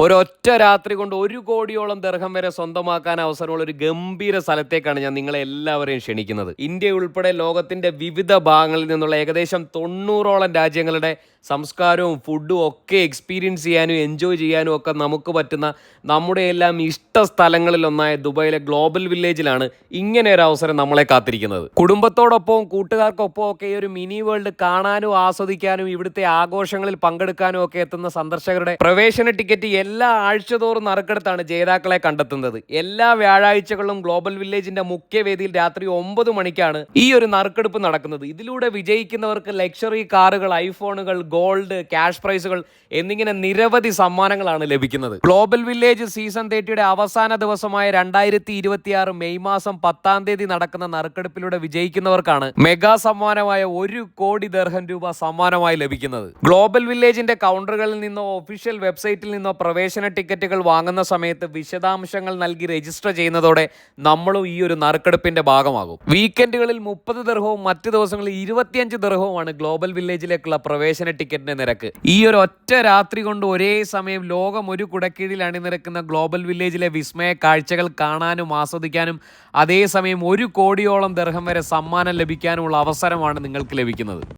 ഒരൊറ്റ രാത്രി കൊണ്ട് 1 കോടിയോളം ദിർഹം വരെ സ്വന്തമാക്കാൻ അവസരമുള്ള ഒരു ഗംഭീര സ്ഥലത്തേക്കാണ് ഞാൻ നിങ്ങളെ എല്ലാവരെയും ക്ഷണിക്കുന്നത്. ഇന്ത്യ ഉൾപ്പെടെ ലോകത്തിന്റെ വിവിധ ഭാഗങ്ങളിൽ നിന്നുള്ള ഏകദേശം 90ഓളം രാജ്യങ്ങളുടെ സംസ്കാരവും ഫുഡും ഒക്കെ എക്സ്പീരിയൻസ് ചെയ്യാനും എൻജോയ് ചെയ്യാനും ഒക്കെ നമുക്ക് പറ്റുന്ന നമ്മുടെ എല്ലാം ഇഷ്ട സ്ഥലങ്ങളിലൊന്നായ ദുബായിലെ ഗ്ലോബൽ വില്ലേജിലാണ് ഇങ്ങനെ ഒരു അവസരം നമ്മളെ കാത്തിരിക്കുന്നത്. കുടുംബത്തോടൊപ്പവും കൂട്ടുകാർക്കൊപ്പം ഒക്കെ ഈ ഒരു മിനി വേൾഡ് കാണാനും ആസ്വദിക്കാനും ഇവിടുത്തെ ആഘോഷങ്ങളിൽ പങ്കെടുക്കാനും ഒക്കെ എത്തുന്ന സന്ദർശകരുടെ പ്രവേശന ടിക്കറ്റ് എല്ലാ ആഴ്ചതോറും നറുക്കെടുത്താണ് ജേതാക്കളെ കണ്ടെത്തുന്നത്. എല്ലാ വ്യാഴാഴ്ചകളിലും ഗ്ലോബൽ വില്ലേജിന്റെ മുഖ്യവേദിയിൽ രാത്രി 9 മണിക്കാണ് ഈ ഒരു നറുക്കെടുപ്പ് നടക്കുന്നത്. ഇതിലൂടെ വിജയിക്കുന്നവർക്ക് ലക്ഷറി കാറുകൾ, ഐഫോണുകൾ, ഗോൾഡ്, ക്യാഷ് പ്രൈസുകൾ എന്നിങ്ങനെ നിരവധി സമ്മാനങ്ങളാണ് ലഭിക്കുന്നത്. ഗ്ലോബൽ വില്ലേജ് സീസൺ 30യുടെ അവസാന ദിവസമായ 2026 മെയ് മാസം 10-ാം തീയതി നടക്കുന്ന നറുക്കെടുപ്പിലൂടെ വിജയിക്കുന്നവർക്കാണ് മെഗാ സമ്മാനമായ 1 കോടി ദിർഹം രൂപ സമ്മാനമായി ലഭിക്കുന്നത്. ഗ്ലോബൽ വില്ലേജിന്റെ കൗണ്ടറുകളിൽ നിന്നോ ഒഫീഷ്യൽ വെബ്സൈറ്റിൽ നിന്നോ പ്രവേശന ടിക്കറ്റുകൾ വാങ്ങുന്ന സമയത്ത് വിശദാംശങ്ങൾ നൽകി രജിസ്റ്റർ ചെയ്യുന്നതോടെ നമ്മളും ഈ ഒരു നറുക്കെടുപ്പിന്റെ ഭാഗമാകും. വീക്കെൻഡുകളിൽ 30 ദിർഹവും മറ്റു ദിവസങ്ങളിൽ 25 ദിർഹവുമാണ് ഗ്ലോബൽ വില്ലേജിലേക്കുള്ള പ്രവേശന ടിക്കറ്റിന്റെ നിരക്ക്. ഈ ഒരു ഒറ്റ രാത്രി കൊണ്ട് ഒരേ സമയം ലോകം ഒരു കുടക്കീഴിൽ അണിനിരക്കുന്ന ഗ്ലോബൽ വില്ലേജിലെ വിസ്മയ കാഴ്ചകൾ കാണാനും ആസ്വദിക്കാനും അതേസമയം 1 കോടിയോളം ദിർഹം വരെ സമ്മാനം ലഭിക്കാനുമുള്ള അവസരമാണ് നിങ്ങൾക്ക് ലഭിക്കുന്നത്.